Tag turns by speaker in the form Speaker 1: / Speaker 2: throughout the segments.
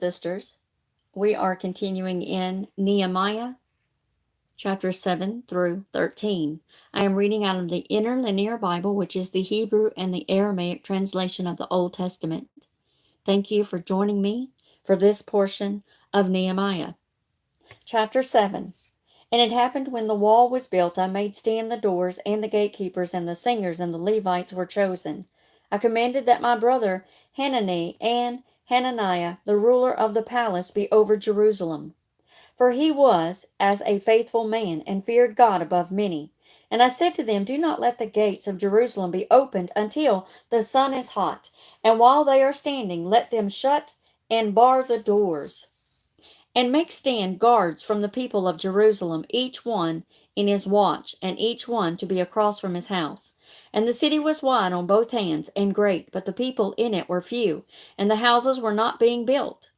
Speaker 1: Sisters, we are continuing in Nehemiah chapter 7 through 13. I am reading out of the Interlinear Bible, which is the Hebrew and the Aramaic translation of the Old Testament. Thank you for joining me for this portion of Nehemiah. Chapter 7. And it happened when the wall was built, I made stand the doors, and the gatekeepers, and the singers, and the Levites were chosen. I commanded that my brother Hanani and Hananiah, the ruler of the palace, be over Jerusalem. For he was as a faithful man, and feared God above many. And I said to them, do not let the gates of Jerusalem be opened until the sun is hot, and while they are standing, let them shut and bar the doors. And make stand guards from the people of Jerusalem, each one in his watch, and each one to be across from his house. And the city was wide on both hands, and great, but the people in it were few, and the houses were not being built.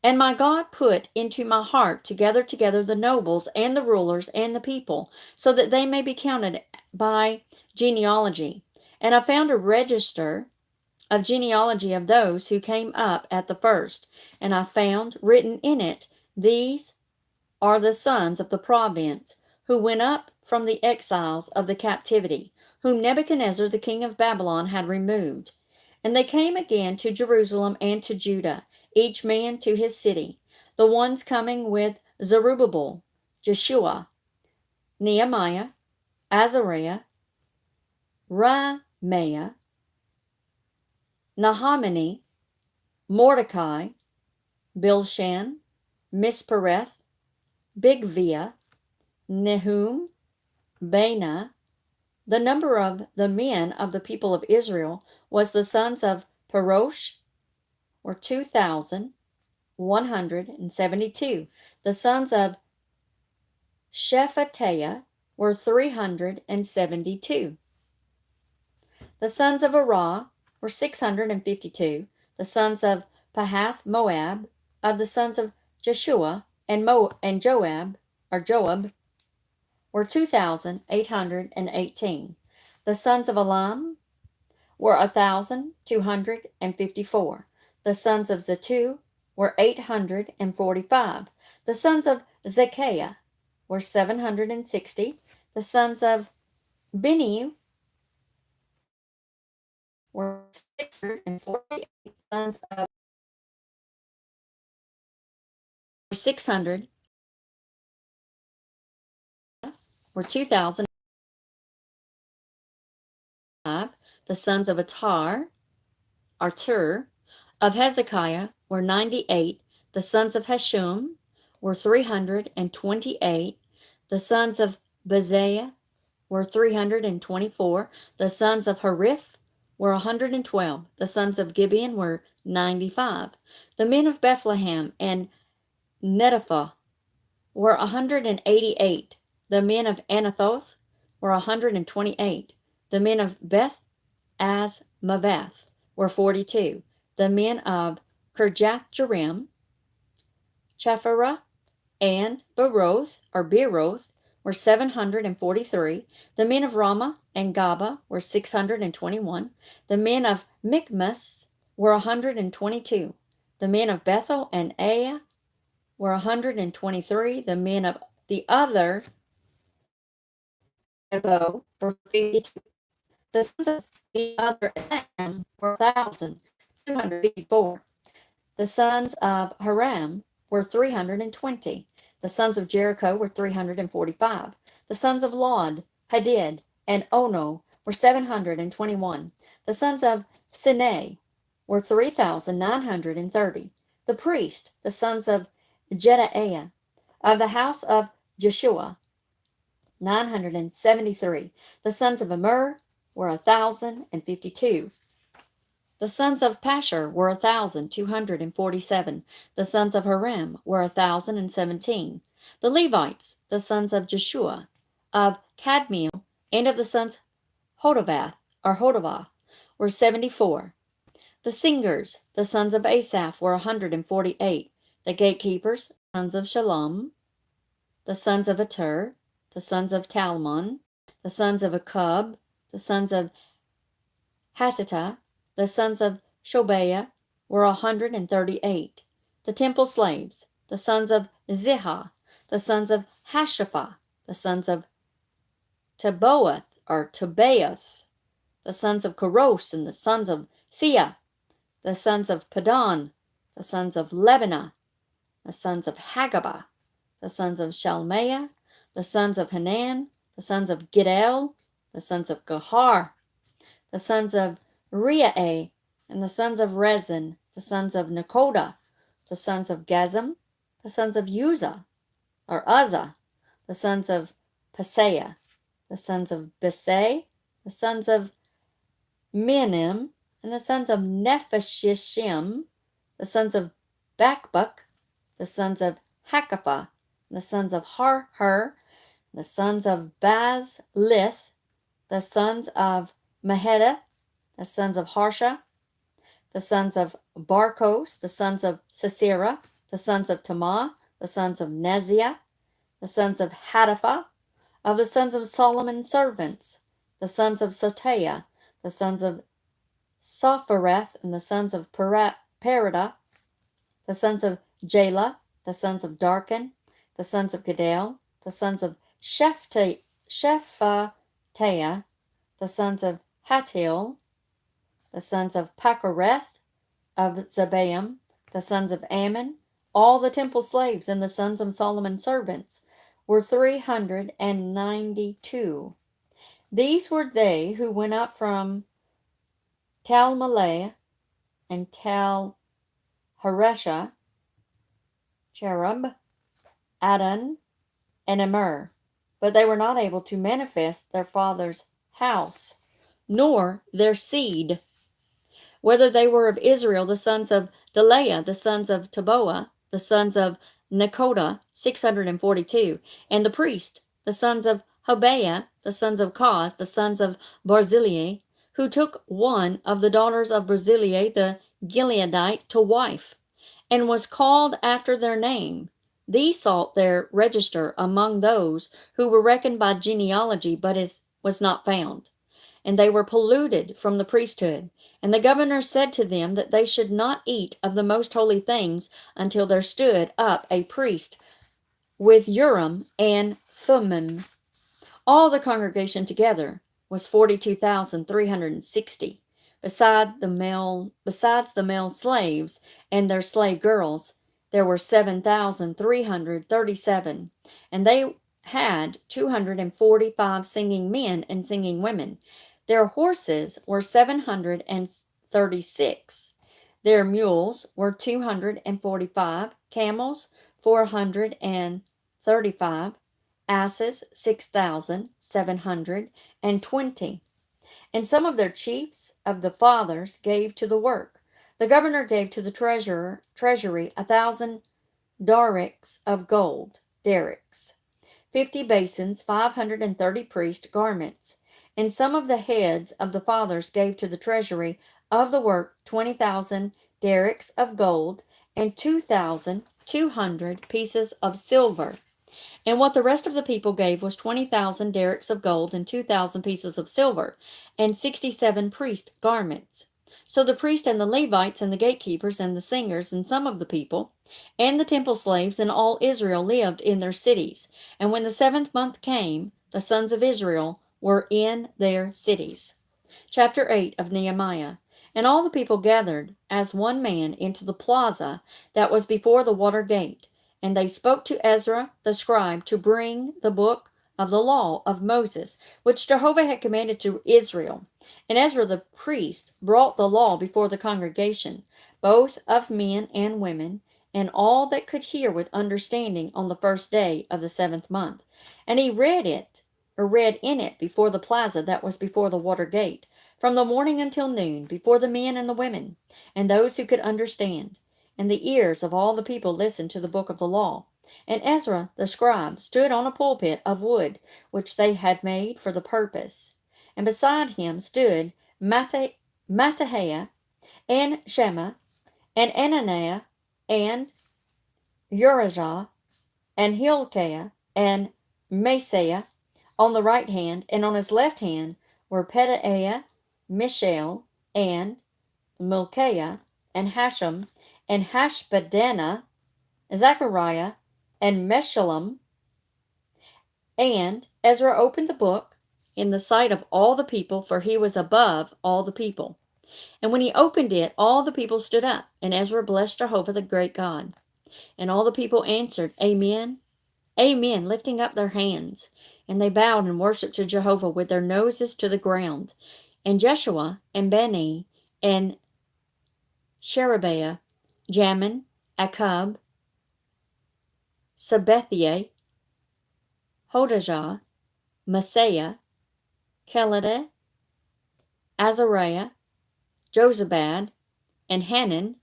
Speaker 1: And my God put into my heart to gather together the nobles and the rulers and the people, so that they may be counted by genealogy. And I found a register of genealogy of those who came up at the first, and I found written in it, these are the sons of the province, who went up from the exiles of the captivity, whom Nebuchadnezzar the king of Babylon had removed. And they came again to Jerusalem and to Judah, each man to his city, the ones coming with Zerubbabel, Jeshua, Nehemiah, Azariah, Ramaiah, Nahamani, Mordecai, Bilshan, Mispereth, Bigvia, Nehum, Bana. The number of the men of the people of Israel was the sons of Parosh, or 2,172. The sons of Shephatiah were 372. The sons of Arah were 652. The sons of Pahath Moab, of the sons of Jeshua and Joab were 2,818. The sons of Elam were 1,254. The sons of Zattu were 845. The sons of Zekiah were 760. The sons of Bini were 648. Sons of 600 were 2,000. The sons of Artur, of Hezekiah were 98. The sons of Hashum were 328. The sons of Bezaiah were 324. The sons of Hariph were 112. The sons of Gibeon were 95. The men of Bethlehem and Netophath were 188. The men of Anathoth were 128. The men of Beth Azmaveth were 42. The men of Kirjath-jearim, Chephirah, and Beeroth were 743. The men of Ramah and Gaba were 621. The men of Michmas were 122. The men of Bethel and Ai were 123. The men of the other Nebo were 52. The sons of the other Elam were 1,254. The sons of Haram were 320. The sons of Jericho were 345. The sons of Lod, Hadid, and Ono were 721. The sons of Sinai were 3,930. The priest, the sons of Jedaiah, of the house of Jeshua, 973. The sons of Immer were 1,052. The sons of Pashur were 1,247. The sons of Haram were 1,017. The Levites, the sons of Jeshua, of Kadmiel, and of the sons Hodavah, were 74. The singers, the sons of Asaph, were 148. The gatekeepers, sons of Shalom, the sons of Atur, the sons of Talmon, the sons of Akub, the sons of Hattatah, the sons of Shobiah were 138. the temple slaves, the sons of Ziha, the sons of Hashapha, the sons of Tobaoth, the sons of Koros, and the sons of Sia, the sons of Padan, the sons of Lebanah, the sons of Hagabah, the sons of Shalmaiah, the sons of Hanan, the sons of Gidel, the sons of Gahar, the sons of Reaah, and the sons of Rezin, the sons of Nekoda, the sons of Gazam, the sons of Uzzah, the sons of Paseah, the sons of Besai, the sons of Minim, and the sons of Nephashishim, the sons of Bakbuk, the sons of Hakapha, the sons of Harher, the sons of Bazlith, the sons of Maheda, the sons of Harsha, the sons of Barkos, the sons of Sisera, the sons of Tamah, the sons of Neziah, the sons of Hadaphah, of the sons of Solomon's servants, the sons of Soteah, the sons of Sophereth, and the sons of Perida, the sons of Jalah, the sons of Darkon, the sons of Gedal, the sons of Shephatiah, the sons of Hatil, the sons of Pachereth, of Zebaim, the sons of Ammon, all the temple slaves, and the sons of Solomon's servants were 392. These were they who went up from Talmaleh and Haresha, Cherub, Adon, and Immer, but they were not able to manifest their father's house, nor their seed, whether they were of Israel, the sons of Delaiah, the sons of Taboa, the sons of Nekoda, 642, and the priest, the sons of Hobaiah, the sons of Koz, the sons of Barzillai, who took one of the daughters of Barzillai the Gileadite to wife, and was called after their name. These sought their register among those who were reckoned by genealogy, but was not found. And they were polluted from the priesthood. And the governor said to them that they should not eat of the most holy things until there stood up a priest with Urim and Thummim. All the congregation together was 42,360. Besides the male slaves and their slave girls, there were 7,337, and they had 245 singing men and singing women. Their horses were 736. Their mules were 245, camels 435, asses 6,720. And some of their chiefs of the fathers gave to the work. The governor gave to the treasury 1,000 darics of gold, 50 basins, 530 priest garments. And some of the heads of the fathers gave to the treasury of the work 20,000 darics of gold and 2,200 pieces of silver. And what the rest of the people gave was 20,000 darics of gold and 2,000 pieces of silver and 67 priest garments. So the priest and the Levites and the gatekeepers and the singers and some of the people and the temple slaves and all Israel lived in their cities. And when the 7th month came, the sons of Israel were in their cities. Chapter 8 of Nehemiah. And all the people gathered as one man into the plaza that was before the water gate. And they spoke to Ezra the scribe to bring the book of the law of Moses, which Jehovah had commanded to Israel. And Ezra the priest brought the law before the congregation, both of men and women, and all that could hear with understanding on the first day of the 7th month. And he read in it before the plaza that was before the water gate, from the morning until noon, before the men and the women, and those who could understand. And the ears of all the people listened to the book of the law. And Ezra the scribe stood on a pulpit of wood, which they had made for the purpose. And beside him stood Mattaniah, and Shema, and Ananiah, and Urijah, and Hilkiah, and Maaseiah on the right hand, and on his left hand were Pedaiah, Mishael, and Milkiah, and Hashem, and Hashbaddanah, Zechariah, and Meshullam. And Ezra opened the book in the sight of all the people, for he was above all the people. And when he opened it, all the people stood up, and Ezra blessed Jehovah the great God. And all the people answered, Amen, Amen, lifting up their hands. And they bowed and worshipped to Jehovah with their noses to the ground. And Jeshua, and Bani, and Sherebiah, Jamin, Akab, Sabethiah, Hodijah, Messiah, Kelida, Azariah, Jozabad, and Hanan,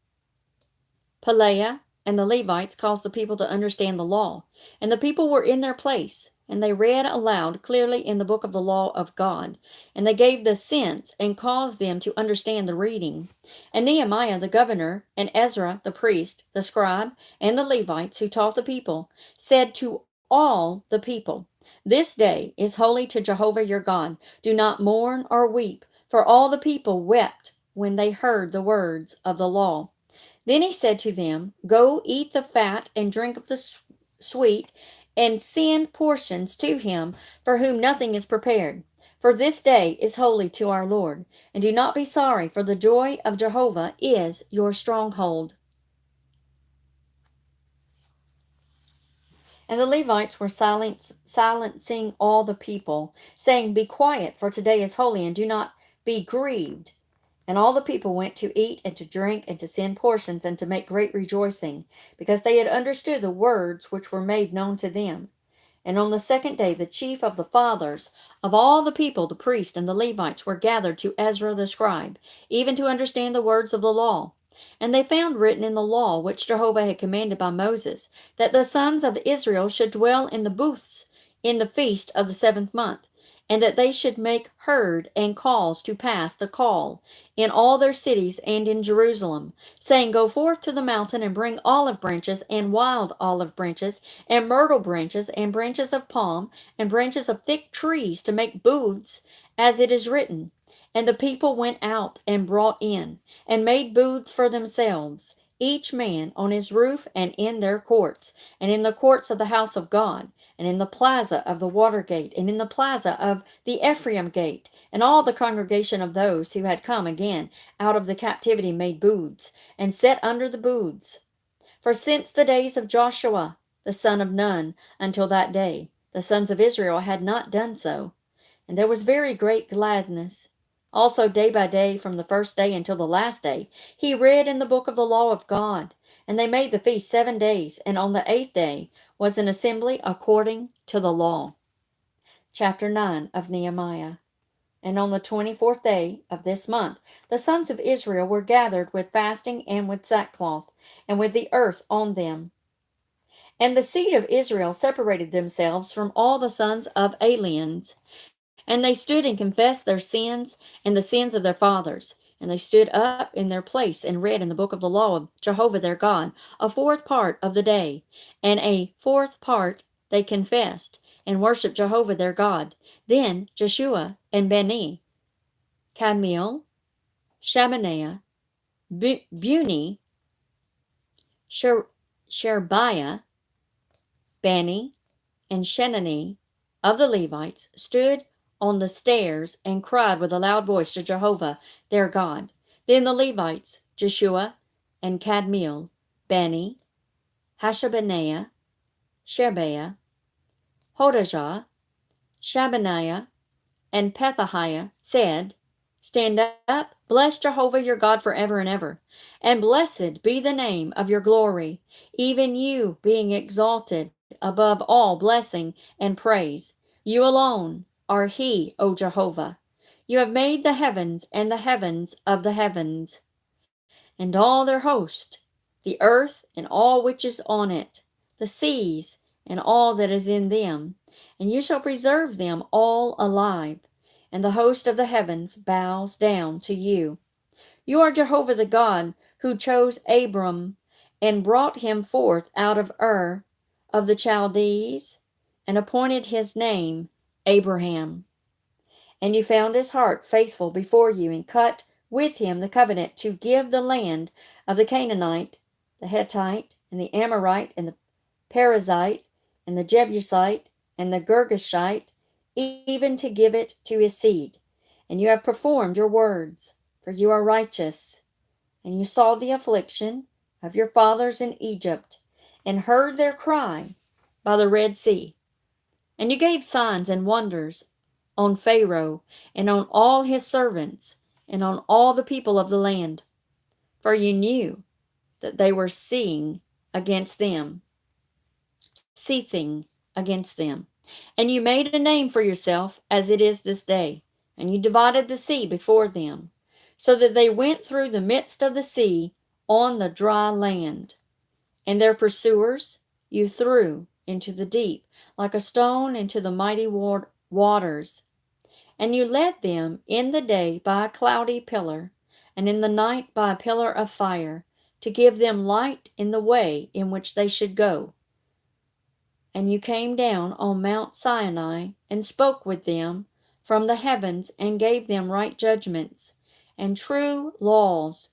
Speaker 1: Pelaiah, and the Levites caused the people to understand the law. And the people were in their place, and they read aloud clearly in the book of the law of God. And they gave the sense and caused them to understand the reading. And Nehemiah the governor, and Ezra the priest, the scribe, and the Levites who taught the people, said to all the people, This day is holy to Jehovah your God. Do not mourn or weep, for all the people wept when they heard the words of the law. Then he said to them, Go eat the fat and drink of the sweet, and send portions to him for whom nothing is prepared. For this day is holy to our Lord. And do not be sorry, for the joy of Jehovah is your stronghold. And the Levites were silencing all the people, saying, Be quiet, for today is holy, and do not be grieved. And all the people went to eat and to drink and to send portions and to make great rejoicing, because they had understood the words which were made known to them. And on the second day, the chief of the fathers of all the people, the priests and the Levites, were gathered to Ezra the scribe, even to understand the words of the law. And they found written in the law, which Jehovah had commanded by Moses, that the sons of Israel should dwell in the booths in the feast of the 7th month, and that they should make heard and cause to pass the call in all their cities and in Jerusalem, saying, Go forth to the mountain and bring olive branches and wild olive branches and myrtle branches and branches of palm and branches of thick trees to make booths, as it is written. And the people went out and brought in and made booths for themselves, each man on his roof and in their courts, and in the courts of the house of God, and in the plaza of the water gate, and in the plaza of the Ephraim gate. And all the congregation of those who had come again out of the captivity made booths, and sat under the booths. For since the days of Joshua, the son of Nun, until that day, the sons of Israel had not done so. And there was very great gladness. Also, day by day, from the first day until the last day, he read in the book of the law of God. And they made the feast 7 days, and on the 8th day was an assembly according to the law. Chapter 9 of Nehemiah. And on the 24th day of this month, the sons of Israel were gathered with fasting and with sackcloth, and with the earth on them. And the seed of Israel separated themselves from all the sons of aliens. And they stood and confessed their sins and the sins of their fathers. And they stood up in their place and read in the book of the law of Jehovah their God a 4th part of the day. And a 4th part they confessed and worshipped Jehovah their God. Then Jeshua and Bani, Kadmiel, Shabaniah, Buni, Sherebiah, Bani, and Shenani of the Levites stood on the stairs and cried with a loud voice to Jehovah their God. Then the Levites, Jeshua and Kadmiel, Bani, Hashabaniah, Sherebiah, Hodijah, Shabaniah, and Pethahiah said, Stand up, bless Jehovah your God forever and ever, and blessed be the name of your glory, even you being exalted above all blessing and praise. You alone are He, O Jehovah. You have made the heavens and the heavens of the heavens, and all their host, the earth and all which is on it, the seas and all that is in them, and you shall preserve them all alive. And the host of the heavens bows down to you. You are Jehovah the God who chose Abram and brought him forth out of Ur of the Chaldees and appointed his name Abraham. And you found his heart faithful before you and cut with him the covenant to give the land of the Canaanite the Hittite, and the Amorite, and the Perizzite, and the Jebusite, and the Girgashite, even to give it to his seed. And you have performed your words, for you are righteous. And you saw the affliction of your fathers in Egypt, and heard their cry by the Red Sea. And you gave signs and wonders on Pharaoh, and on all his servants, and on all the people of the land. For you knew that they were seething against them. And you made a name for yourself as it is this day. And you divided the sea before them, so that they went through the midst of the sea on the dry land. And their pursuers you threw into the deep, like a stone into the mighty waters. And you led them in the day by a cloudy pillar, and in the night by a pillar of fire, to give them light in the way in which they should go. And you came down on Mount Sinai, and spoke with them from the heavens, and gave them right judgments, and true laws,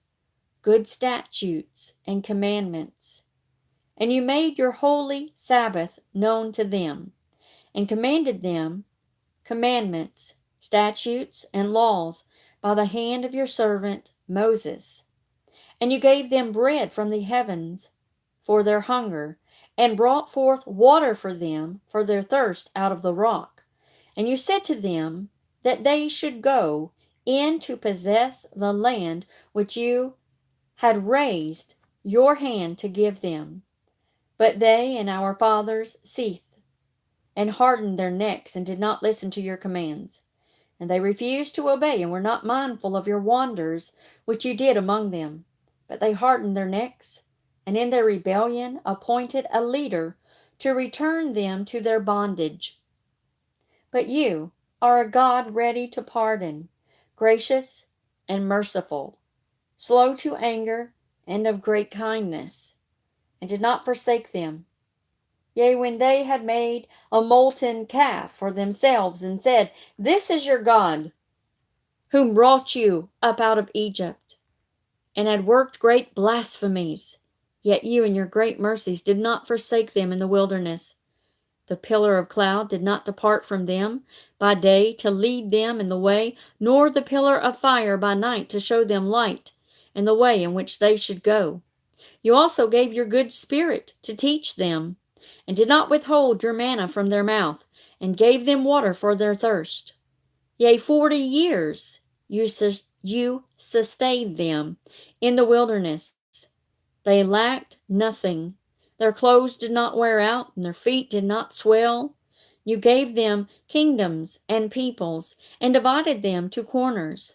Speaker 1: good statutes, and commandments. And you made your holy Sabbath known to them, and commanded them commandments, statutes, and laws by the hand of your servant Moses. And you gave them bread from the heavens for their hunger, and brought forth water for them for their thirst out of the rock. And you said to them that they should go in to possess the land which you had raised your hand to give them. But they and our fathers ceased, and hardened their necks, and did not listen to your commands. And they refused to obey, and were not mindful of your wonders which you did among them. But they hardened their necks, and in their rebellion appointed a leader to return them to their bondage. But you are a God ready to pardon, gracious and merciful, slow to anger, and of great kindness, and did not forsake them. Yea, when they had made a molten calf for themselves, and said, This is your God, whom brought you up out of Egypt, and had worked great blasphemies, yet you in your great mercies did not forsake them in the wilderness. The pillar of cloud did not depart from them by day to lead them in the way, nor the pillar of fire by night to show them light in the way in which they should go. You also gave your good spirit to teach them, and did not withhold your manna from their mouth, and gave them water for their thirst. Yea, 40 years you sustained them in the wilderness. They lacked nothing. Their clothes did not wear out, and their feet did not swell. You gave them kingdoms and peoples, and divided them to corners.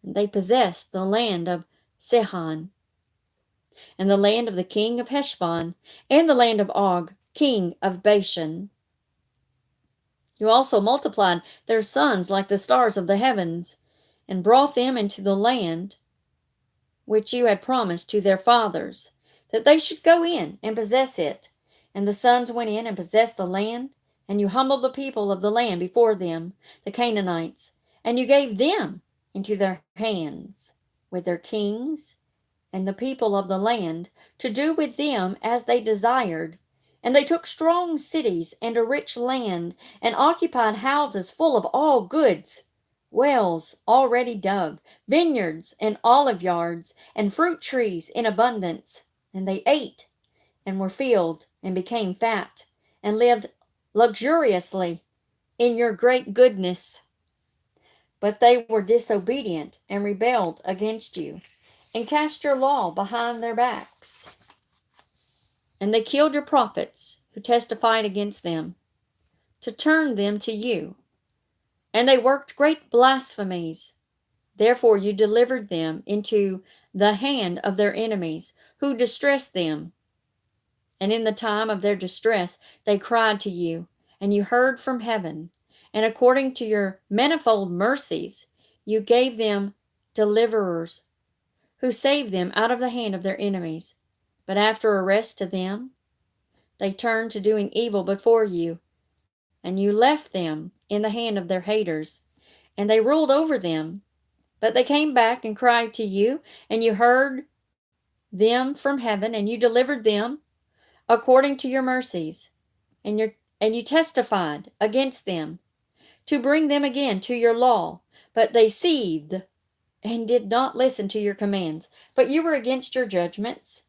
Speaker 1: And they possessed the land of Sihon, and the land of the king of Heshbon, and the land of Og, king of Bashan. You also multiplied their sons like the stars of the heavens, and brought them into the land which you had promised to their fathers, that they should go in and possess it. And the sons went in and possessed the land, and you humbled the people of the land before them, the Canaanites, and you gave them into their hands, with their kings and the people of the land, to do with them as they desired. And they took strong cities and a rich land, and occupied houses full of all goods, wells already dug, vineyards and olive yards, and fruit trees in abundance. And they ate, and were filled, and became fat, and lived luxuriously in your great goodness. But they were disobedient, and rebelled against you, and cast your law behind their backs. And they killed your prophets who testified against them, to turn them to you. And they worked great blasphemies. Therefore you delivered them into the hand of their enemies, who distressed them. And in the time of their distress they cried to you, and you heard from heaven. And according to your manifold mercies you gave them deliverers, who saved them out of the hand of their enemies. But after arrest to them, they turned to doing evil before you, and you left them in the hand of their haters, and they ruled over them. But they came back and cried to you, and you heard them from heaven, and you delivered them according to your mercies, and you testified against them to bring them again to your law. But they seethed and did not listen to your commands. But were against your judgments.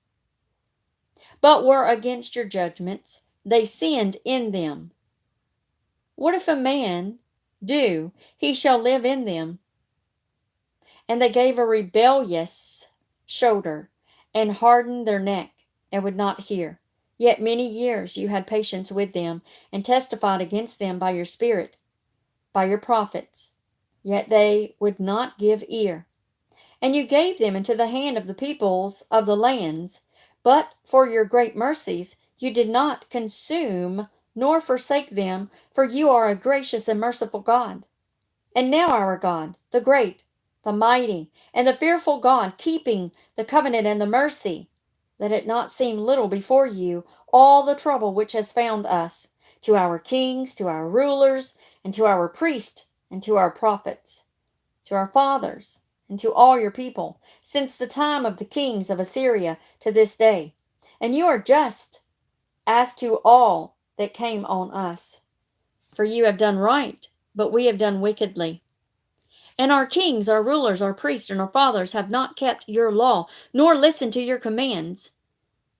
Speaker 1: They sinned in them. What if a man do? He shall live in them. And they gave a rebellious shoulder, and hardened their neck, and would not hear. Yet many years you had patience with them, and testified against them by your Spirit, by your prophets. Yet they would not give ear. And you gave them into the hand of the peoples of the lands. But for your great mercies you did not consume nor forsake them, for you are a gracious and merciful God. And now, our God, the great, the mighty, and the fearful God, keeping the covenant and the mercy, let it not seem little before you all the trouble which has found us, to our kings, to our rulers, and to our priests, and to our prophets, to our fathers, and to all your people, since the time of the kings of Assyria to this day. And you are just as to all that came on us. For you have done right, but we have done wickedly. And our kings, our rulers, our priests, and our fathers have not kept your law, nor listened to your commands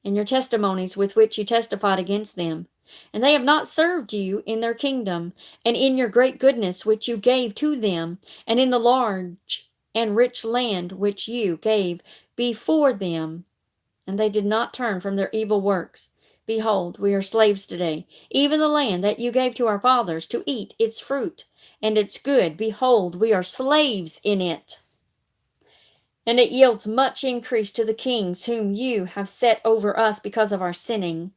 Speaker 1: and your testimonies with which you testified against them. And they have not served you in their kingdom, and in your great goodness which you gave to them, and in the large and rich land which you gave before them. And they did not turn from their evil works. Behold, we are slaves today, even the land that you gave to our fathers to eat its fruit and its good. Behold, we are slaves in it. And it yields much increase to the kings whom you have set over us because of our sinning.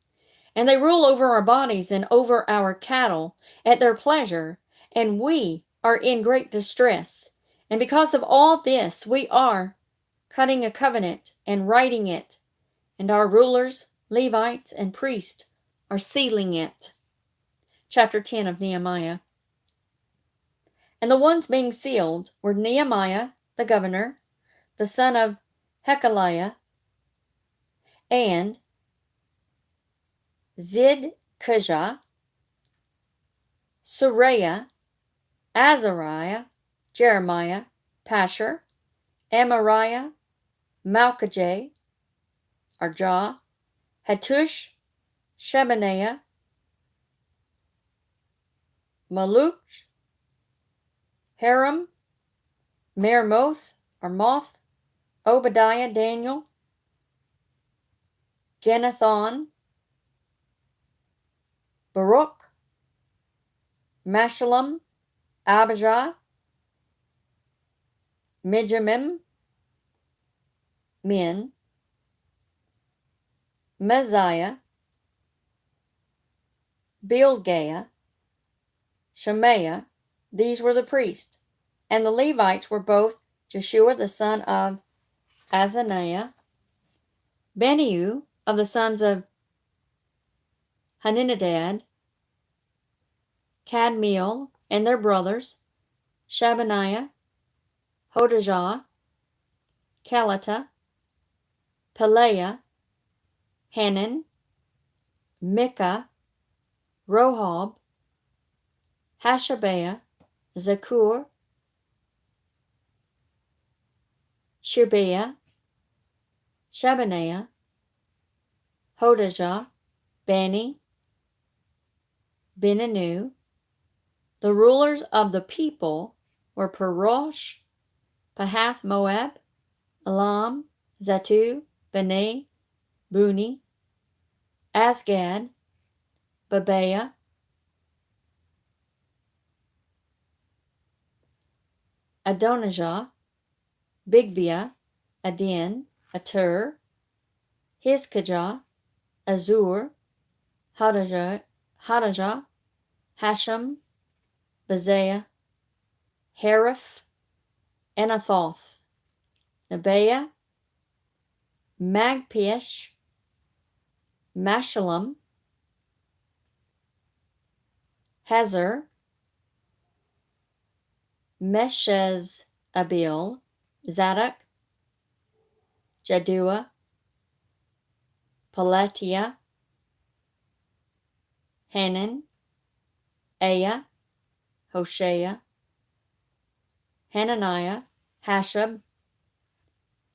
Speaker 1: And they rule over our bodies and over our cattle at their pleasure, and we are in great distress. And because of all this, we are cutting a covenant and writing it, and our rulers, Levites, and priests are sealing it. Chapter 10 of Nehemiah. And the ones being sealed were Nehemiah, the governor, the son of Hekeliah, and Zidkijah, Sariah, Azariah, Jeremiah, Pashur, Amariah, Malchijah, Arjah, Hattush, Shebaniah, Maluch, Haram, Meremoth, or Moth, Obadiah, Daniel, Genathon, Baruch, Meshullam, Abijah, Mijamim, men, Messiah, Bilgaiah, Shemaiah. These were the priests. And the Levites were both Jeshua the son of Azaniah, Beniu of the sons of Haninadad, Kadmiel and their brothers, Shabaniah, Hodijah, Kelita, Pelaiah, Hanan, Micah, Rohab, Hashabiah, Zakur, Sherebiah, Shabaniah, Hodijah, Bani, Beninu. The rulers of the people were Perosh, Pahath Moab, Elam, Zatu, Bani, Buni, Asgad, Babeah, Adonijah, Bigvia, Adin, Atur, Hizkijah, Azur, Hadajah, Hashem, Bazaiah, Hariph, Anathoth, Nebiah, Magpish, Meshullam, Hazar, Meshezabil, Zadok, Jaddua, Pelatiah, Hanan, Aya, Hoshea, Hananiah, Hashab,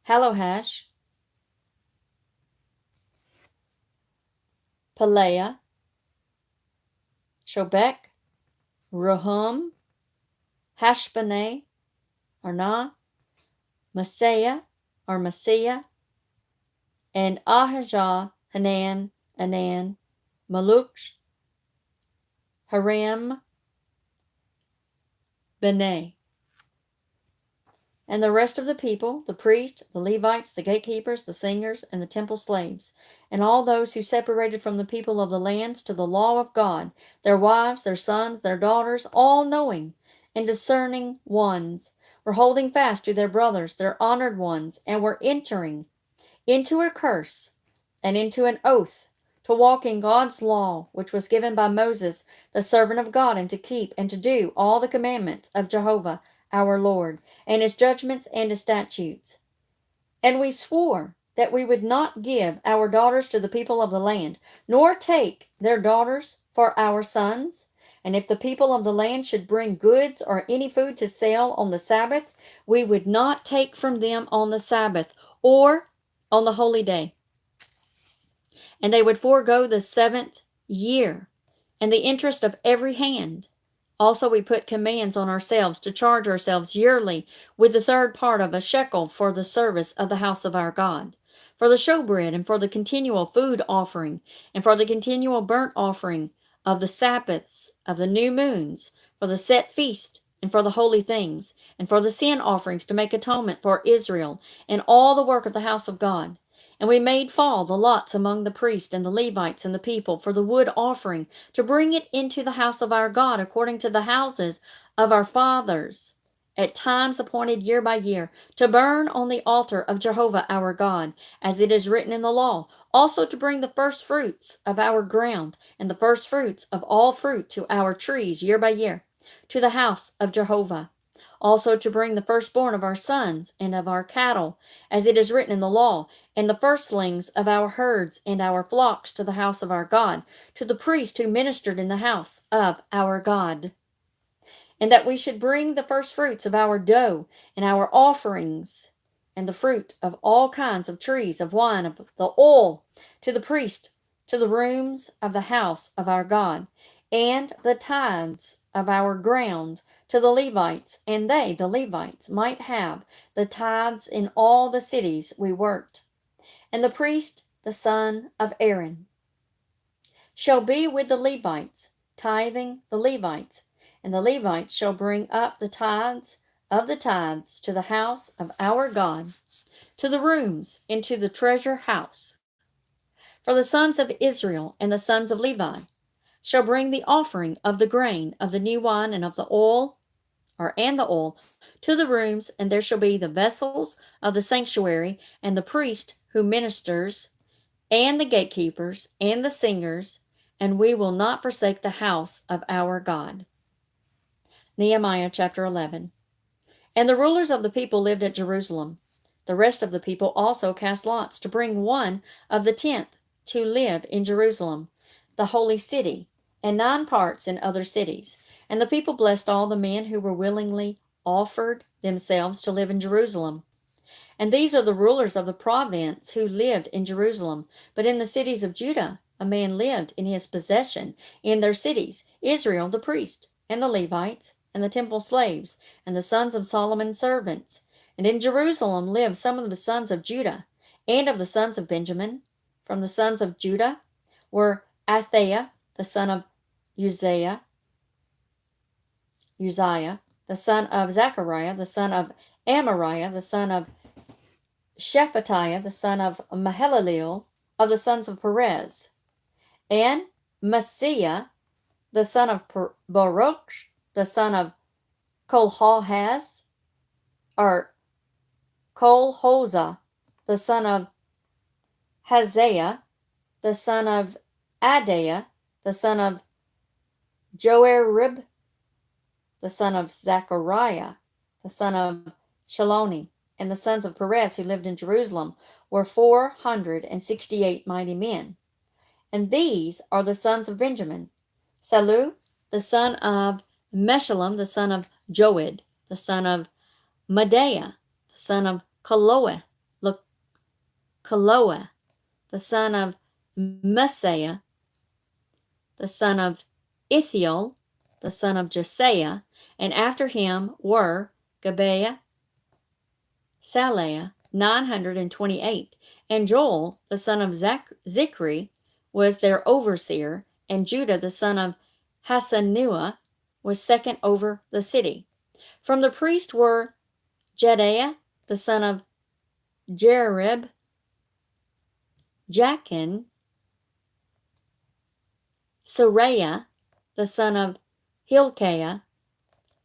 Speaker 1: Halohash, Pelaiah, Shobek, Rahum, Hashbaneh, Arnah, Messiah, or Messiah, and Ahijah, Hanan, Anan, Maluk, Haram, Beneh. And the rest of the people, the priests, the Levites, the gatekeepers, the singers, and the temple slaves, and all those who separated from the people of the lands to the law of God, their wives, their sons, their daughters, all knowing and discerning ones, were holding fast to their brothers, their honored ones, and were entering into a curse and into an oath to walk in God's law, which was given by Moses, the servant of God, and to keep and to do all the commandments of Jehovah our Lord, and his judgments and his statutes. And we swore that we would not give our daughters to the people of the land, nor take their daughters for our sons. And if the people of the land should bring goods or any food to sell on the Sabbath, we would not take from them on the Sabbath or on the holy day. And they would forego the 7th year and the interest of every hand. Also, we put commands on ourselves to charge ourselves yearly with the 3rd part of a shekel for the service of the house of our God, for the showbread, and for the continual food offering, and for the continual burnt offering of the Sabbaths, of the new moons, for the set feast, and for the holy things, and for the sin offerings to make atonement for Israel, and all the work of the house of God. And we made fall the lots among the priests and the Levites and the people for the wood offering, to bring it into the house of our God according to the houses of our fathers, at times appointed year by year, to burn on the altar of Jehovah our God, as it is written in the law, also to bring the first fruits of our ground and the first fruits of all fruit to our trees year by year, to the house of Jehovah. Also to bring the firstborn of our sons and of our cattle, as it is written in the law, and the firstlings of our herds and our flocks to the house of our God, to the priest who ministered in the house of our God. And that we should bring the firstfruits of our dough and our offerings, and the fruit of all kinds of trees, of wine, of the oil, to the priest, to the rooms of the house of our God, and the tithes of our ground to the Levites, and they, the Levites, might have the tithes in all the cities we worked. And the priest, the son of Aaron, shall be with the Levites, tithing the Levites, and the Levites shall bring up the tithes of the tithes to the house of our God, to the rooms into the treasure house. For the sons of Israel and the sons of Levi shall bring the offering of the grain, of the new wine, and of the oil, and the oil, to the rooms, and there shall be the vessels of the sanctuary, and the priest who ministers, and the gatekeepers, and the singers, and we will not forsake the house of our God. Nehemiah chapter 11. And the rulers of the people lived at Jerusalem. The rest of the people also cast lots to bring one of the 10th to live in Jerusalem, the holy city, and 9 parts in other cities. And the people blessed all the men who were willingly offered themselves to live in Jerusalem. And these are the rulers of the province who lived in Jerusalem. But in the cities of Judah, a man lived in his possession in their cities, Israel the priest, and the Levites, and the temple slaves, and the sons of Solomon's servants. And in Jerusalem lived some of the sons of Judah, and of the sons of Benjamin. From the sons of Judah were Athaiah, the son of Uzziah, the son of Zechariah, the son of Amariah, the son of Shephatiah, the son of Mahalaleel, of the sons of Perez, and Messiah, the son of Baruch, the son of Kolhaz, or Kolhoza, the son of Haziah, the son of Adaiah, the son of Joarib, the son of Zechariah, the son of Shaloni, and the sons of Perez who lived in Jerusalem were 468 mighty men. And these are the sons of Benjamin: Salu, the son of Meshullam, the son of Joed, the son of Medaiah, the son of Kaloah, the son of Messiah, the son of Ithiel, the son of Josiah, and after him were Gibeah, Saliah, 928, and Joel, the son of Zichri, was their overseer, and Judah, the son of Hasanuah, was second over the city. From the priest were Jedaiah, the son of Jerib, Jachin, Sariah, the son of Hilkiah,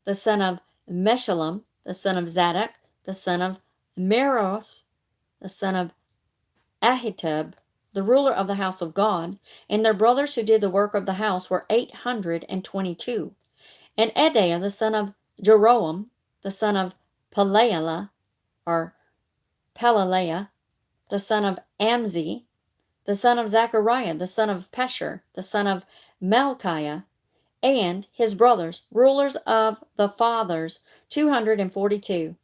Speaker 1: the son of Meshullam, the son of Zadok, the son of Meroth, the son of Ahitub, the ruler of the house of God, and their brothers who did the work of the house were 822. And Edaiah, the son of Jeroam, the son of Palaliah, the son of Amzi, the son of Zechariah, the son of Pashur, the son of Malchiah, and his brothers, rulers of the fathers, 242.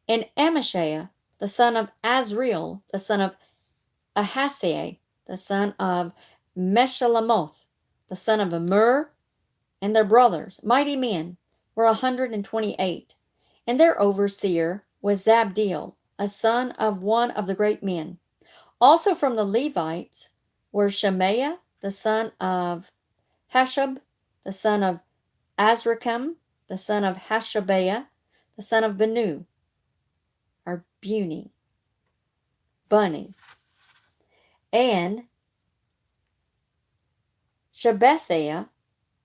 Speaker 1: And Amashaiah, the son of Azriel, the son of Ahasiah, the son of Meshalemoth, the son of Amur, and their brothers, mighty men, were 128. And their overseer was Zabdiel, a son of one of the great men. Also from the Levites were Shemaiah, the son of Hashab, the son of Azrikam, the son of Hashabiah, the son of Buni, and Shabbathiah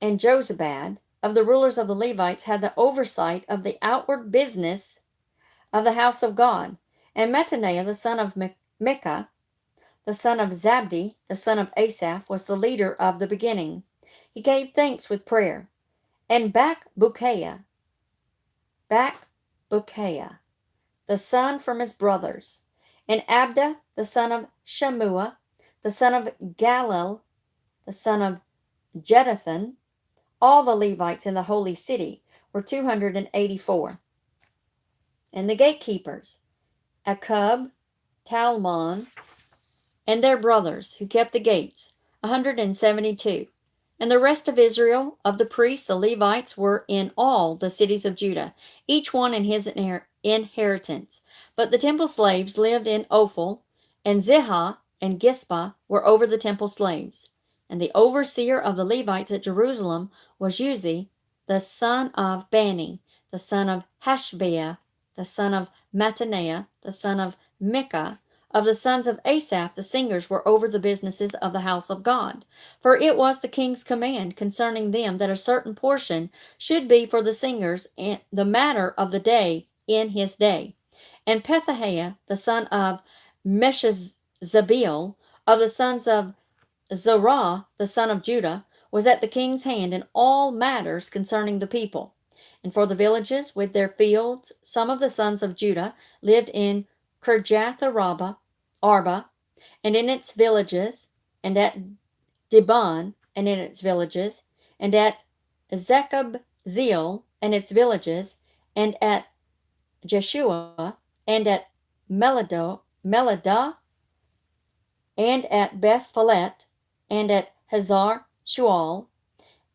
Speaker 1: and Jozabad, of the rulers of the Levites, had the oversight of the outward business of the house of God. And Mattaniah, the son of Micah, the son of Zabdi, the son of Asaph, was the leader of the beginning. He gave thanks with prayer. And Bakbukiah, the son from his brothers, and Abda, the son of Shammua, the son of Galil, the son of Jeduthun, all the Levites in the holy city were 284. And the gatekeepers, Akub, Talmon, and their brothers who kept the gates, 172. And the rest of Israel, of the priests, the Levites, were in all the cities of Judah, each one in his inheritance. But the temple slaves lived in Ophel, and Zihah and Gispah were over the temple slaves. And the overseer of the Levites at Jerusalem was Uzzi, the son of Bani, the son of Hashbiah, the son of Mattaniah, the son of Micah. Of the sons of Asaph, the singers were over the businesses of the house of God. For it was the king's command concerning them that a certain portion should be for the singers and the matter of the day in his day. And Pethahiah, the son of Meshezabeel, of the sons of Zerah, the son of Judah, was at the king's hand in all matters concerning the people. And for the villages with their fields, some of the sons of Judah lived in Kirjatharba, and in its villages, and at Dibon, and in its villages, and at Zechab-Zeel, and its villages, and at Jeshua, and at Meladah, and at Beth-Phalet, and at Hazar Shual,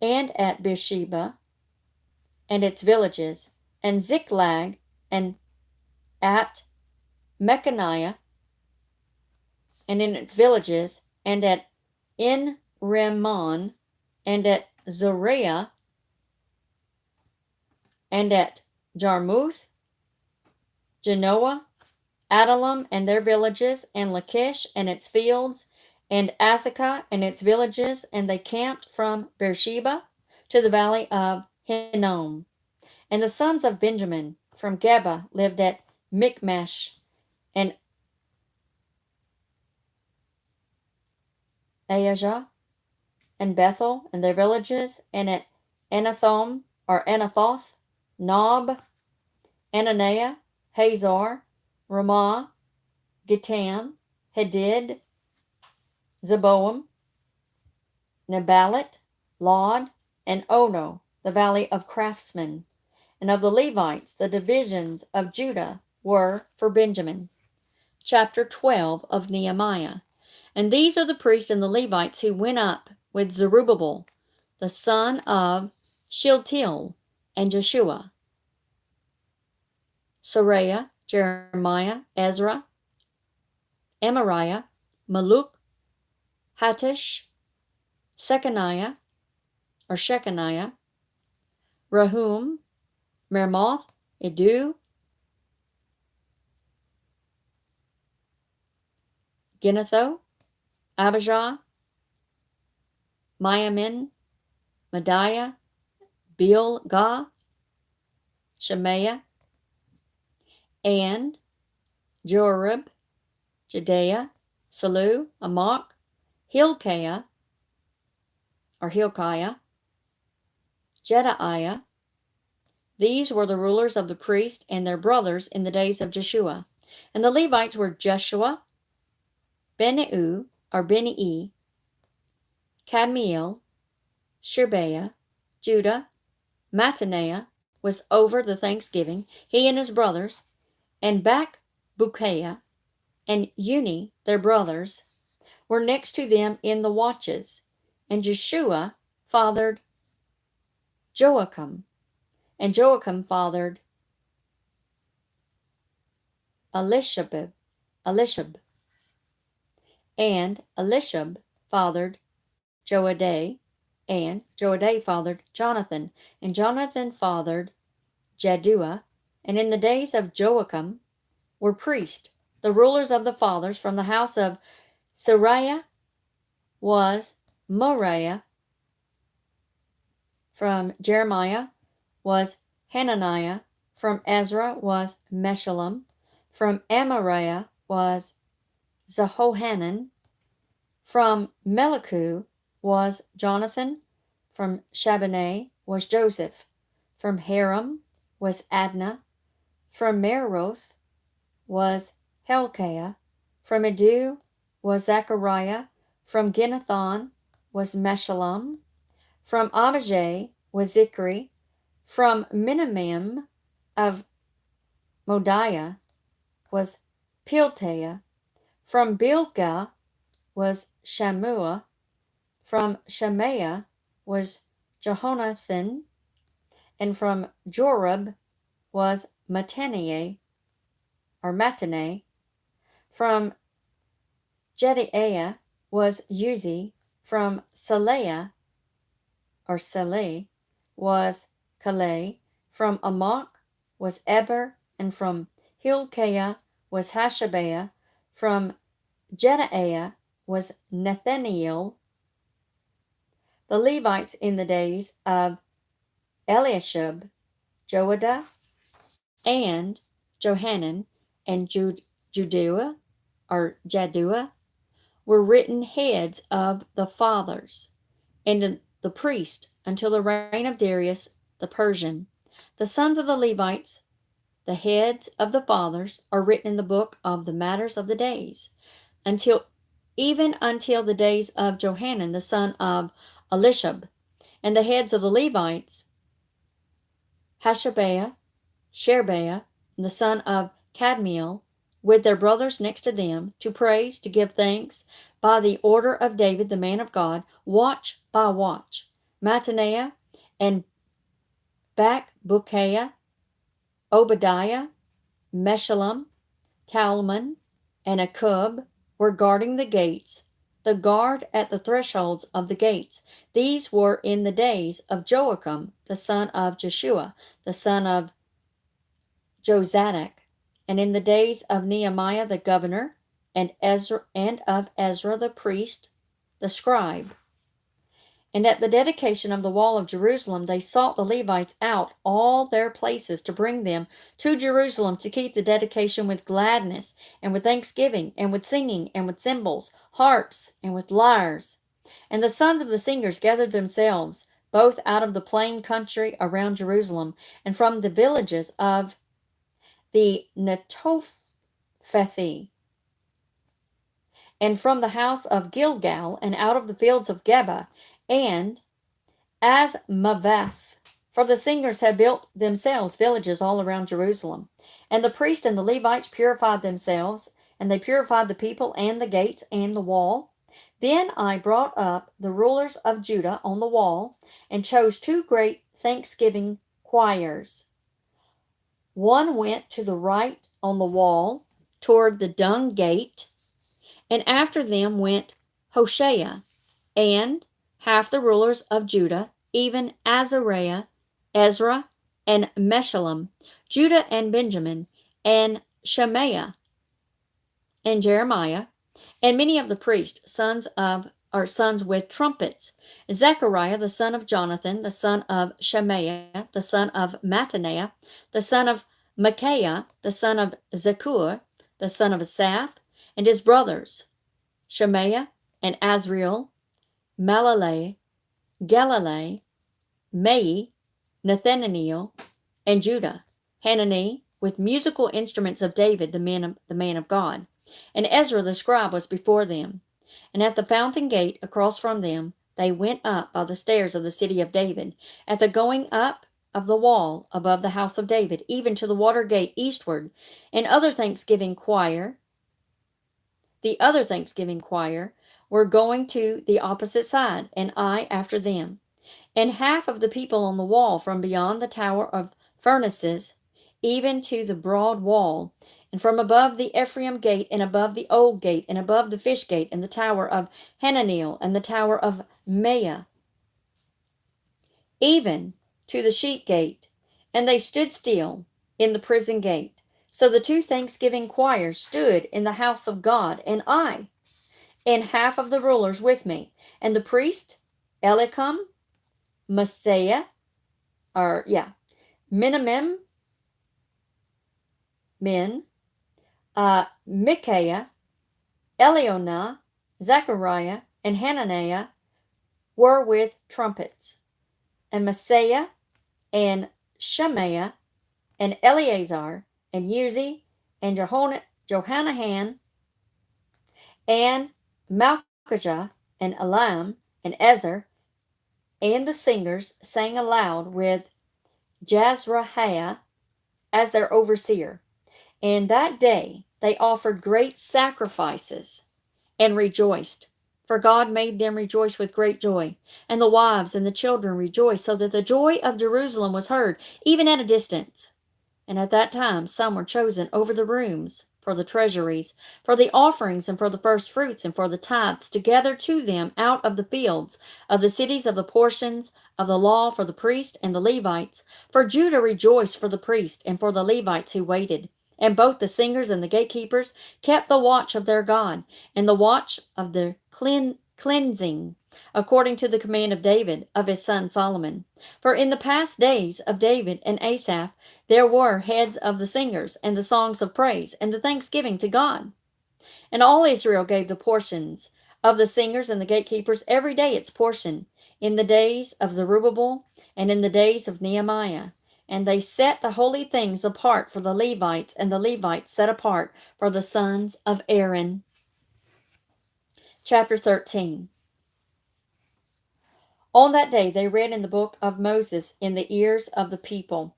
Speaker 1: and at Beersheba, and its villages, and Ziklag, and at Mechaniah, and in its villages, and at En-Rimmon, and at Zoriah, and at Jarmuth, Genoa, Adullam and their villages, and Lachish and its fields, and Azekah and its villages, and they camped from Beersheba to the valley of Hinnom. And the sons of Benjamin from Geba lived at Michmash, and Ahijah, and Bethel and their villages, and at Anathoth, Nob, Ananiah, Hazor, Ramah, Gitam, Hadid, Zeboam, Nebalat, Lod, and Ono, the valley of craftsmen. And of the Levites, the divisions of Judah were for Benjamin. Chapter 12 of Nehemiah. And these are the priests and the Levites who went up with Zerubbabel, the son of Shealtiel, and Jeshua, Sariah, Jeremiah, Ezra, Amariah, Maluk, Hattush, Shechaniah, Rahum, Meremoth, Edu, Ginnetho, Abijah, Miamin, Mediah, Bilgah, Shemaiah, and Jorib, Jedaiah, Salu, Amok, Hilkiah, Jedaiah. These were the rulers of the priests and their brothers in the days of Jeshua. And the Levites were Jeshua, Benii, Kadmiel, Sherebiah, Judah. Mattaniah was over the thanksgiving, he and his brothers, and Bakbukiah and Uni, their brothers, were next to them in the watches. And Jeshua fathered Joachim, and Joachim fathered Elishab, and Elishab fathered Joadah, and Joadah fathered Jonathan, and Jonathan fathered Jaddua. And in the days of Joachim were priests. The rulers of the fathers from the house of Sariah was Moriah. From Jeremiah was Hananiah. From Ezra was Meshullam. From Amariah was Zehohanan. From Melichu was Jonathan. From Shabbaneh was Joseph. From Haram was Adnah. From Meroth was Helkiah. From Edu was Zechariah. From Ginnethon was Meshullam. From Abijah was Zichri. From Minimim of Modiah was Piltaiah. From Bilgah was Shammua. From Shemaiah was Jehonathan. And from Jorib was Mattaneh. From Jedaiah was Uzi. From Saleh was Calais. From Amok was Eber. And from Hilkiah was Hashabiah. From Jedaiah was Nathaniel. The Levites in the days of Eliashib, Joadah, and Johanan, and Jaddua were written heads of the fathers, and the priest until the reign of Darius the Persian. The sons of the Levites, the heads of the fathers, are written in the book of the matters of the days, until the days of Johanan the son of Elishab. And the heads of the Levites, Hashabiah, Sherebiah, the son of Kadmiel, with their brothers next to them, to praise, to give thanks, by the order of David the man of God, watch by watch. Mattaniah and Bakbukiah, Obadiah, Meshullam, Talmon, and Akub were guarding the gates, the guard at the thresholds of the gates. These were in the days of Joachim, the son of Jeshua, the son of Jozadak, and in the days of Nehemiah the governor, and of Ezra the priest, the scribe. And at the dedication of the wall of Jerusalem, they sought the Levites out all their places to bring them to Jerusalem to keep the dedication with gladness, and with thanksgiving, and with singing, and with cymbals, harps, and with lyres. And the sons of the singers gathered themselves, both out of the plain country around Jerusalem, and from the villages of the Fethi, and from the house of Gilgal, and out of the fields of Geba, and Asmaveth. For the singers had built themselves villages all around Jerusalem. And the priests and the Levites purified themselves, and they purified the people and the gates and the wall. Then I brought up the rulers of Judah on the wall, and chose 2 great thanksgiving choirs. One went to the right on the wall toward the dung gate, and after them went Hoshea, and half the rulers of Judah, even Azariah, Ezra, and Meshullam, Judah and Benjamin, and Shemaiah, and Jeremiah, and many of the priests, sons with trumpets, Zechariah the son of Jonathan, the son of Shemaiah, the son of Mattaniah, the son of Micaiah, the son of Zechur, the son of Asaph, and his brothers, Shemaiah and Azriel, Malalai, Galilee, Mai, Nathaniel, and Judah, Hanani, with musical instruments of David, the man of God. And Ezra the scribe was before them. And at the fountain gate across from them, they went up by the stairs of the city of David, at the going up of the wall above the house of David, even to the water gate eastward. And the other thanksgiving choir, were going to the opposite side, and I after them. And half of the people on the wall from beyond the tower of furnaces, even to the broad wall, and from above the Ephraim gate, and above the old gate, and above the fish gate, and the tower of Hananiel, and the tower of Maya, even to the sheep gate. And they stood still in the prison gate. So the 2 thanksgiving choirs stood in the house of God, and I, and half of the rulers with me, and the priest Eliakim, Messiah, Minamim, Micaiah, Elionah, Zechariah, and Hananiah were with trumpets, and Messiah, and Shemaiah, and Eleazar, and Uzi, and Johanan, and Malchijah, and Elam, and Ezer, and the singers sang aloud with Jezrahiah as their overseer. And that day they offered great sacrifices and rejoiced, for God made them rejoice with great joy. And the wives and the children rejoiced, so that the joy of Jerusalem was heard, even at a distance. And at that time some were chosen over the rooms, for the treasuries, for the offerings, and for the first fruits, and for the tithes, to gather to them out of the fields of the cities of the portions of the law for the priests and the Levites. For Judah rejoiced for the priests and for the Levites who waited. And both the singers and the gatekeepers kept the watch of their God, and the watch of the cleansing, according to the command of David, of his son Solomon. For in the past days of David and Asaph there were heads of the singers, and the songs of praise, and the thanksgiving to God. And all Israel gave the portions of the singers and the gatekeepers every day its portion, in the days of Zerubbabel, and in the days of Nehemiah. And they set the holy things apart for the Levites, and the Levites set apart for the sons of Aaron. Chapter 13. On that day they read in the book of Moses in the ears of the people.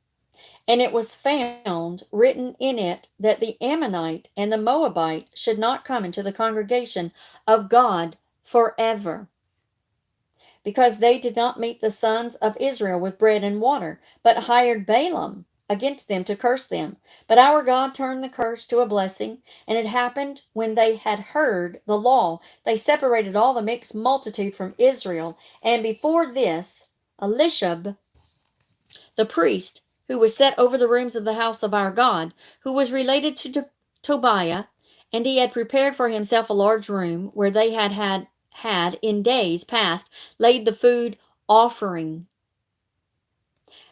Speaker 1: And it was found written in it that the Ammonite and the Moabite should not come into the congregation of God forever, because they did not meet the sons of Israel with bread and water, but hired Balaam against them to curse them. But our God turned the curse to a blessing, and it happened when they had heard the law, they separated all the mixed multitude from Israel. And before this, Elishab, the priest, who was set over the rooms of the house of our God, who was related to Tobiah, and he had prepared for himself a large room where they had in days past laid the food offering,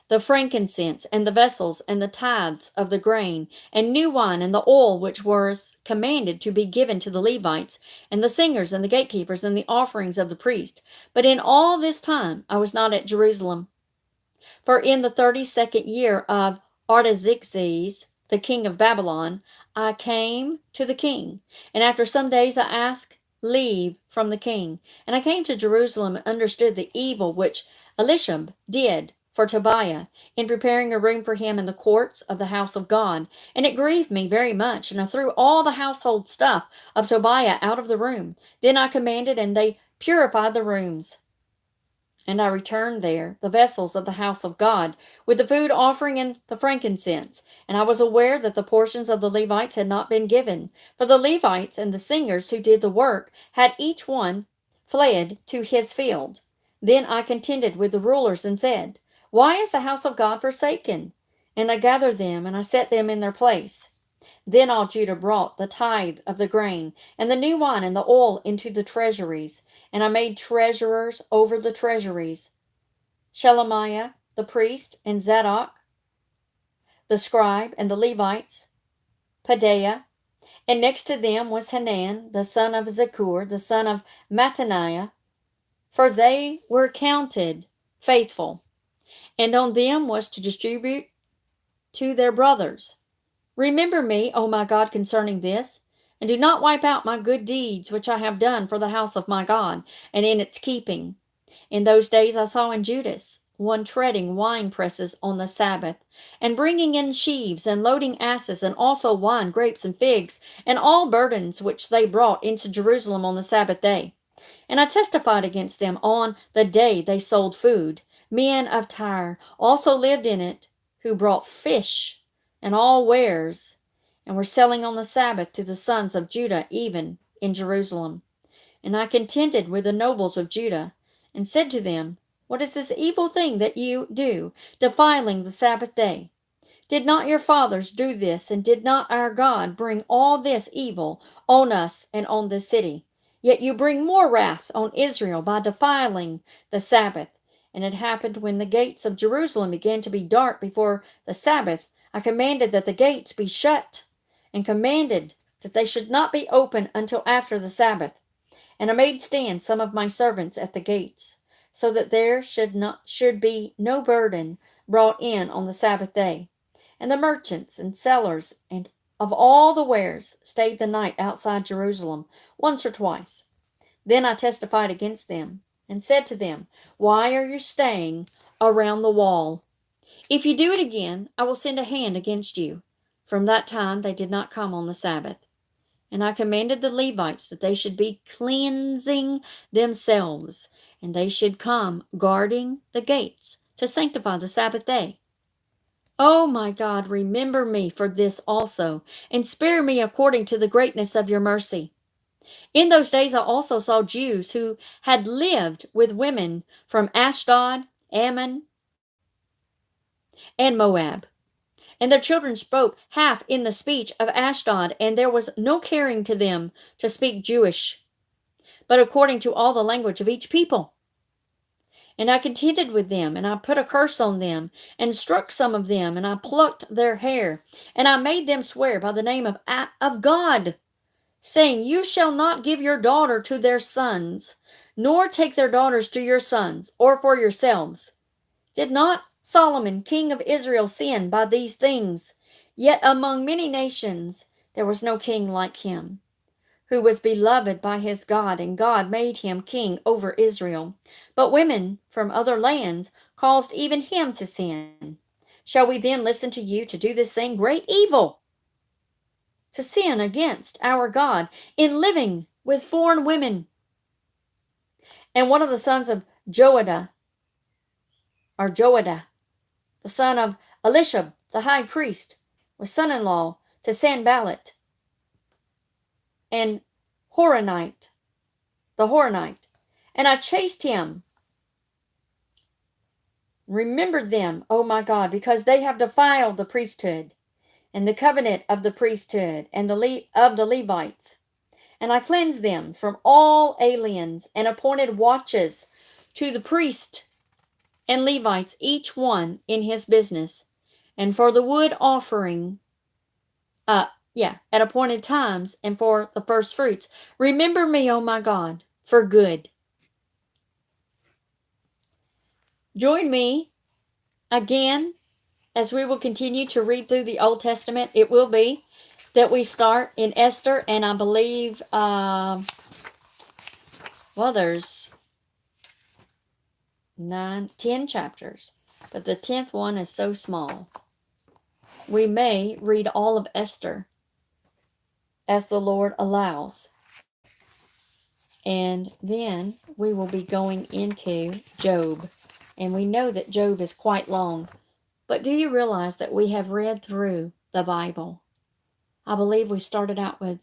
Speaker 1: the frankincense, and the vessels, and the tithes of the grain, and new wine, and the oil which was commanded to be given to the Levites, and the singers, and the gatekeepers, and the offerings of the priest. But in all this time I was not at Jerusalem. For in the 32nd year of Artaxerxes the king of Babylon, I came to the king, and after some days I asked leave from the king. And I came to Jerusalem and understood the evil which Elishab did for Tobiah in preparing a room for him in the courts of the house of God. And it grieved me very much, and I threw all the household stuff of Tobiah out of the room. Then I commanded, and they purified the rooms. And I returned there the vessels of the house of God, with the food offering and the frankincense. And I was aware that the portions of the Levites had not been given, for the Levites and the singers who did the work had each one fled to his field. Then I contended with the rulers and said, Why is the house of God forsaken? And I gathered them, and I set them in their place. Then all Judah brought the tithe of the grain, and the new wine, and the oil into the treasuries. And I made treasurers over the treasuries Shelemiah the priest, and Zadok the scribe, and the Levites, Pedaiah. And next to them was Hanan, the son of Zakur, the son of Mattaniah, for they were counted faithful. And on them was to distribute to their brothers. Remember me, O my God, concerning this, and do not wipe out my good deeds which I have done for the house of my God, and in its keeping. In those days I saw in Judas one treading wine presses on the Sabbath, and bringing in sheaves, and loading asses, and also wine, grapes, and figs, and all burdens which they brought into Jerusalem on the Sabbath day. And I testified against them on the day they sold food. Men of Tyre also lived in it, who brought fish and all wares, and were selling on the Sabbath to the sons of Judah, even in Jerusalem. And I contended with the nobles of Judah, and said to them, What is this evil thing that you do, defiling the Sabbath day? Did not your fathers do this, and did not our God bring all this evil on us and on this city? Yet you bring more wrath on Israel by defiling the Sabbath. And it happened when the gates of Jerusalem began to be dark before the Sabbath, I commanded that the gates be shut, and commanded that they should not be opened until after the Sabbath. And I made stand some of my servants at the gates, so that there should be no burden brought in on the Sabbath day. And the merchants and sellers and of all the wares stayed the night outside Jerusalem once or twice. Then I testified against them, and said to them, Why are you staying around the wall? If you do it again, I will send a hand against you. From that time they did not come on the Sabbath. And I commanded the Levites that they should be cleansing themselves, and they should come guarding the gates to sanctify the Sabbath day. O my God, remember me for this also, and spare me according to the greatness of your mercy. In those days I also saw Jews who had lived with women from Ashdod, Ammon, and Moab. And their children spoke half in the speech of Ashdod, and there was no caring to them to speak Jewish, but according to all the language of each people. And I contended with them, and I put a curse on them, and struck some of them, and I plucked their hair, and I made them swear by the name of God, saying, You shall not give your daughter to their sons, nor take their daughters to your sons, or for yourselves. Did not Solomon, king of Israel, sin by these things? Yet among many nations there was no king like him, who was beloved by his God, and God made him king over Israel. But women from other lands caused even him to sin. Shall we then listen to you to do this thing, great evil, to sin against our God in living with foreign women? And one of the sons of Joadah, the son of Elishab, the high priest, was son-in-law to Sanballat and Horonite, the Horonite. And I chased him. Remember them, O my God, because they have defiled the priesthood and the covenant of the priesthood and of the Levites. And I cleansed them from all aliens, and appointed watches to the priest and Levites, each one in his business, and for the wood offering, at appointed times, and for the first fruits. Remember me, O my God, for good. Join me again as we will continue to read through the Old Testament, it will be that we start in Esther, and I believe, there's 10 chapters, but the 10th one is so small. We may read all of Esther as the Lord allows. And then we will be going into Job. And we know that Job is quite long. But do you realize that we have read through the Bible? I believe we started out with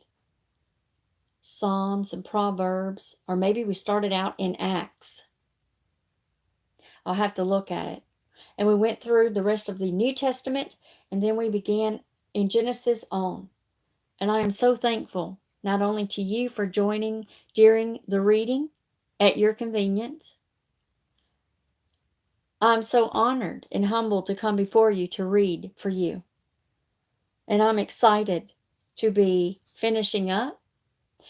Speaker 1: Psalms and Proverbs, or maybe we started out in Acts. I'll have to look at it. And we went through the rest of the New Testament, and then we began in Genesis on. And I am so thankful, not only to you for joining during the reading at your convenience. I'm so honored and humbled to come before you to read for you. And I'm excited to be finishing up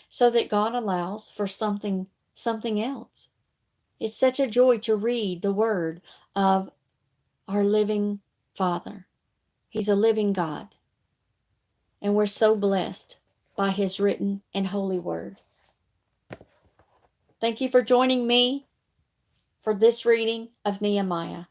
Speaker 1: so that God allows for something else. It's such a joy to read the word of our living Father. He's a living God. And we're so blessed by his written and holy word. Thank you for joining me for this reading of Nehemiah.